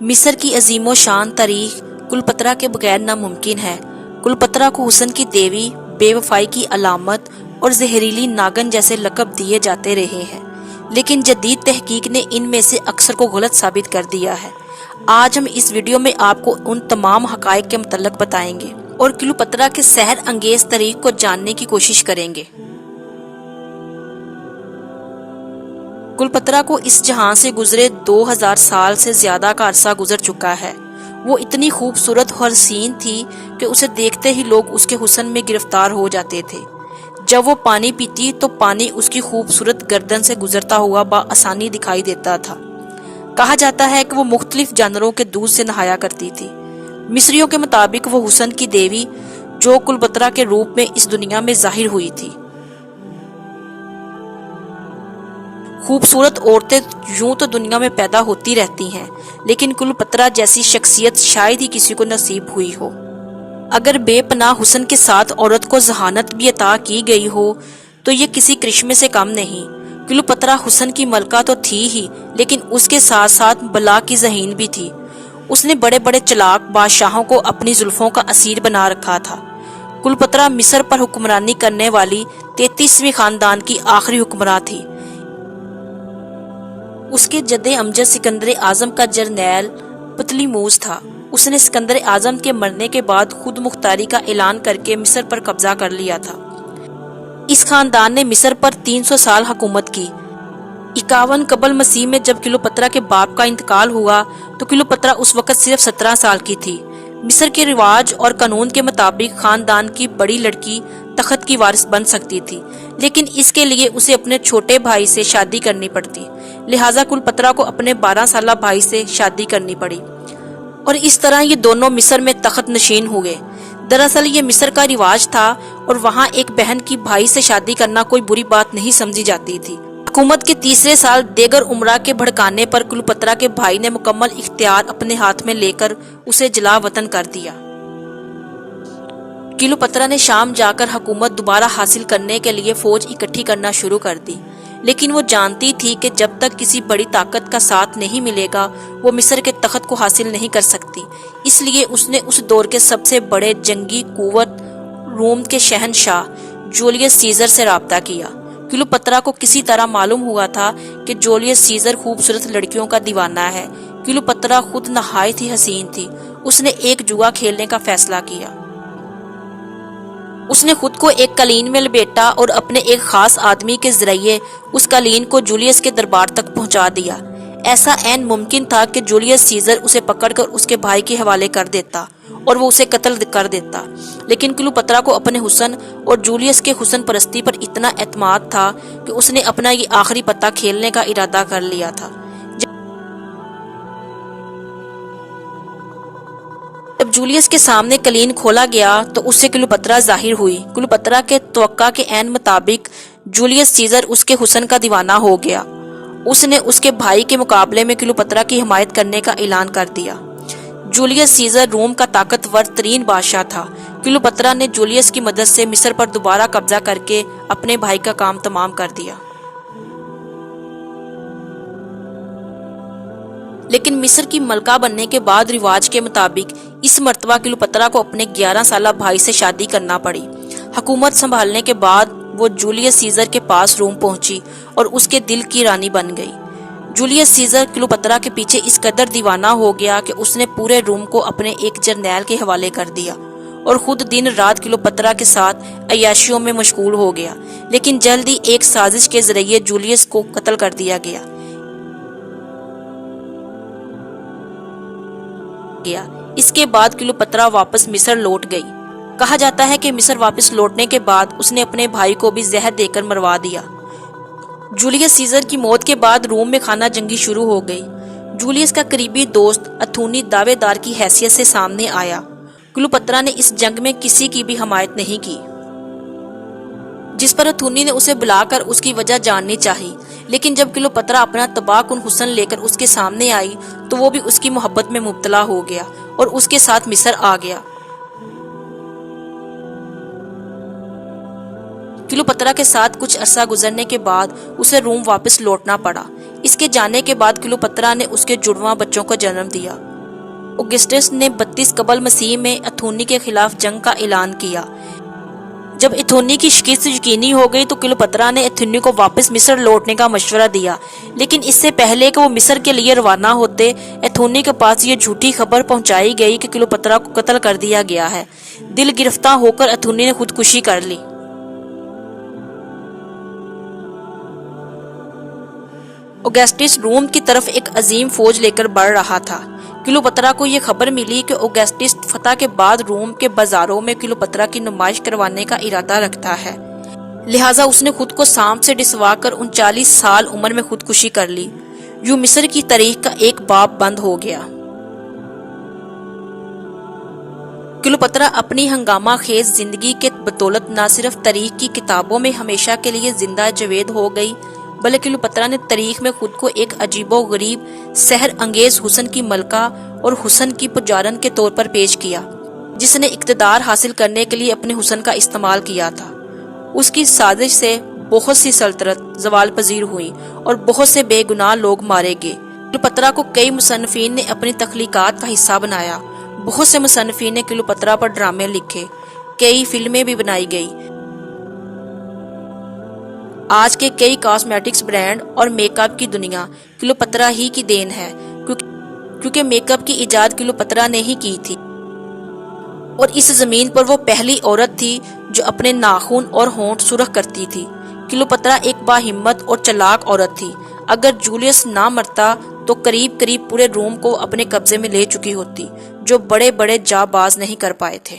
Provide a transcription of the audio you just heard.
مصر کی عظیم و شان تاریخ کلیوپاترا کے بغیر ناممکن ہے۔ کلیوپاترا کو حسن کی دیوی، بے وفائی کی علامت اور زہریلی ناگن جیسے لقب دیے جاتے رہے ہیں، لیکن جدید تحقیق نے ان میں سے اکثر کو غلط ثابت کر دیا ہے۔ آج ہم اس ویڈیو میں آپ کو ان تمام حقائق کے متعلق بتائیں گے اور کلیوپاترا کے سحر انگیز تاریخ کو جاننے کی کوشش کریں گے۔ کلیوپاترا کو اس جہاں سے گزرے 2000 سال سے زیادہ کا عرصہ گزر چکا ہے۔ وہ اتنی خوبصورت اور حسین تھی کہ اسے دیکھتے ہی لوگ اس کے حسن میں گرفتار ہو جاتے تھے۔ جب وہ پانی پیتی تو پانی اس کی خوبصورت گردن سے گزرتا ہوا بآسانی دکھائی دیتا تھا۔ کہا جاتا ہے کہ وہ مختلف جانوروں کے دودھ سے نہایا کرتی تھی۔ مصریوں کے مطابق وہ حسن کی دیوی جو کلیوپاترا کے روپ میں اس دنیا میں ظاہر ہوئی تھی۔ خوبصورت عورتیں یوں تو دنیا میں پیدا ہوتی رہتی ہیں، لیکن کلیوپاترا جیسی شخصیت شاید ہی کسی کو نصیب ہوئی ہو۔ اگر بے پناہ حسن کے ساتھ عورت کو ذہانت بھی عطا کی گئی ہو تو یہ کسی کرشمے سے کم نہیں۔ کلیوپاترا حسن کی ملکہ تو تھی ہی، لیکن اس کے ساتھ ساتھ بلا کی ذہین بھی تھی۔ اس نے بڑے بڑے چلاک بادشاہوں کو اپنی زلفوں کا اسیر بنا رکھا تھا۔ کلیوپاترا مصر پر حکمرانی کرنے والی 33ویں خاندان کی آخری حکمراں تھی۔ اس کے جد امجد سکندر اعظم کا جرنیل پطلیموس تھا۔ اس نے سکندر اعظم کے مرنے کے بعد خود مختاری کا اعلان کر کے مصر پر قبضہ کر لیا تھا۔ اس خاندان نے مصر پر 300 سال حکومت کی۔ 51 قبل مسیح میں جب کلیوپاترا کے باپ کا انتقال ہوا تو کلیوپاترا اس وقت صرف 17 سال کی تھی۔ مصر کے رواج اور قانون کے مطابق خاندان کی بڑی لڑکی تخت کی وارث بن سکتی تھی، لیکن اس کے لیے اسے اپنے چھوٹے بھائی سے شادی کرنی پڑتی، لہٰذا کلیوپاترا کو اپنے 12 سالہ بھائی سے شادی کرنی پڑی اور اس طرح یہ دونوں مصر میں تخت نشین ہوئے۔ دراصل یہ مصر کا رواج تھا اور وہاں ایک بہن کی بھائی سے شادی کرنا کوئی بری بات نہیں سمجھی جاتی تھی۔ حکومت کے تیسرے سال دیگر امراء کے بھڑکانے پر کلیوپاترا کے بھائی نے مکمل اختیار اپنے ہاتھ میں لے کر اسے جلا وطن کر دیا۔ کلیوپاترا نے شام جا کر حکومت دوبارہ حاصل کرنے کے لیے فوج اکٹھی کرنا شروع کر دی، لیکن وہ جانتی تھی کہ جب تک کسی بڑی طاقت کا ساتھ نہیں ملے گا وہ مصر کے تخت کو حاصل نہیں کر سکتی۔ اس لیے اس نے اس دور کے سب سے بڑے جنگی قوت روم کے شہنشاہ جولیس سیزر سے رابطہ کیا۔ کلیوپاترا کو کسی طرح معلوم ہوا تھا کہ جولیس سیزر خوبصورت لڑکیوں کا دیوانہ ہے۔ کلیوپاترا خود نہایت ہی حسین تھی۔ اس نے ایک جوا کھیلنے کا فیصلہ کیا۔ اس نے خود کو ایک قالین میں لپیٹا اور اپنے ایک خاص آدمی کے ذریعے اس قالین کو جولیس کے دربار تک پہنچا دیا۔ ایسا عین ممکن تھا کہ جولیس سیزر اسے پکڑ کر اس کے بھائی کے حوالے کر دیتا اور وہ اسے قتل کر دیتا، لیکن کلیوپاترا کو اپنے حسن اور جولیس کے حسن پرستی پر اتنا اعتماد تھا کہ اس نے اپنا یہ آخری پتہ کھیلنے کا ارادہ کر لیا تھا۔ جب جولیس کے سامنے قالین کھولا گیا تو اس سے کلیوپاترا ظاہر ہوئی۔ کلیوپاترا کے توقع کے عین مطابق جولیس سیزر اس کے حسن کا دیوانہ ہو گیا۔ اس نے اس کے بھائی کے مقابلے میں کلیوپاترا کی حمایت کرنے کا اعلان کر دیا۔ جولیس سیزر روم کا طاقتور ترین بادشاہ تھا۔ کلیوپاترا نے جولیس کی مدد سے مصر پر دوبارہ قبضہ کر کے اپنے بھائی کا کام تمام کر دیا۔ لیکن مصر کی ملکہ بننے کے بعد رواج کے مطابق اس مرتبہ کلیوپاترا کو اپنے 11 سالہ بھائی سے شادی کرنا پڑی۔ حکومت سنبھالنے کے بعد وہ جولیس سیزر کے پاس روم پہنچی اور اس کے دل کی رانی بن گئی۔ جولیس سیزر کلیوپاترا کے پیچھے اس قدر دیوانہ ہو گیا کہ اس نے پورے روم کو اپنے ایک جرنیل کے حوالے کر دیا اور خود دن رات کلیوپاترا کے ساتھ عیاشیوں میں مشغول ہو گیا، لیکن جلد ہی ایک سازش کے ذریعے جولیس کو قتل کر دیا گیا۔ اس کے بعد کلیوپاترا واپس مصر لوٹ گئی۔ کہا جاتا ہے کہ مصر واپس لوٹنے کے بعد اس نے اپنے بھائی کو بھی زہر دے کر مروا دیا۔ جولیس سیزر کی موت کے بعد روم میں خانہ جنگی شروع ہو گئی۔ جولیس کا قریبی دوست اتھونی دعوے دار کی حیثیت سے سامنے آیا۔ کلیوپاترا نے اس جنگ میں کسی کی بھی حمایت نہیں کی، جس پر اتھونی نے اسے بلا کر اس کی وجہ جاننی چاہی، لیکن جب کلیوپاترا اپنا تباہ کن حسن لے کر اس کے سامنے آئی تو وہ بھی اس کی محبت میں مبتلا ہو گیا اور اس کے ساتھ مصر آ گیا۔ کلیوپاترا کے ساتھ کچھ عرصہ گزرنے کے بعد اسے روم واپس لوٹنا پڑا۔ اس کے جانے کے بعد کلیوپاترا نے اس کے جڑواں بچوں کو جنم دیا۔ اوگسٹس نے 32 قبل مسیح میں اتھونی کے خلاف جنگ کا اعلان کیا۔ جب اتھونی کی شکست یقینی ہو گئی تو کلیوپاترا نے اتھونی کو واپس مصر لوٹنے کا مشورہ دیا، لیکن اس سے پہلے کہ وہ مصر کے لیے روانہ ہوتے، اتھونی کے پاس یہ جھوٹی خبر پہنچائی گئی کہ کلیوپاترا کو قتل کر دیا گیا ہے۔ دل گرفتہ ہو کر اتھونی نے خودکشی کر لی۔ اوگسٹس روم کی طرف ایک عظیم فوج لے کر بڑھ رہا تھا۔ کلیوپاترا کو یہ خبر ملی کہ اوگسٹس فتح کے بعد روم کے بازاروں میں کلیوپاترا کی نمائش کروانے کا ارادہ رکھتا ہے، لہٰذا اس نے خود کو سانپ سے ڈسوا کر 39 سال عمر میں خودکشی کر لی۔ یوں مصر کی تاریخ کا ایک باب بند ہو گیا۔ کلیوپاترا اپنی ہنگامہ خیز زندگی کے بدولت نہ صرف تاریخ کی کتابوں میں ہمیشہ کے لیے زندہ جاوید ہو گئی، بلکہ کلیوپاترا نے تاریخ میں خود کو ایک عجیب و غریب سحر انگیز حسن کی ملکہ اور حسن کی پجارن کے طور پر پیش کیا، جس نے اقتدار حاصل کرنے کے لیے اپنے حسن کا استعمال کیا تھا۔ اس کی سازش سے بہت سی سلطنت زوال پذیر ہوئی اور بہت سے بے گناہ لوگ مارے گئے۔ کلیوپاترا کو کئی مصنفین نے اپنی تخلیقات کا حصہ بنایا۔ بہت سے مصنفین نے کلیوپاترا پر ڈرامے لکھے، کئی فلمیں بھی بنائی گئی۔ آج کے کئی کاسمیٹکس برانڈ اور میک اپ کی دنیا کلیوپاترا ہی کی دین ہے، کیونکہ میک اپ کی ایجاد کلیوپاترا نے ہی کی تھی، اور اس زمین پر وہ پہلی عورت تھی جو اپنے ناخن اور ہونٹ سرخ کرتی تھی۔ کلیوپاترا ایک باہمت اور چلاک عورت تھی۔ اگر جولیس نہ مرتا تو قریب قریب پورے روم کو اپنے قبضے میں لے چکی ہوتی، جو بڑے بڑے جاں باز نہیں کر پائے تھے۔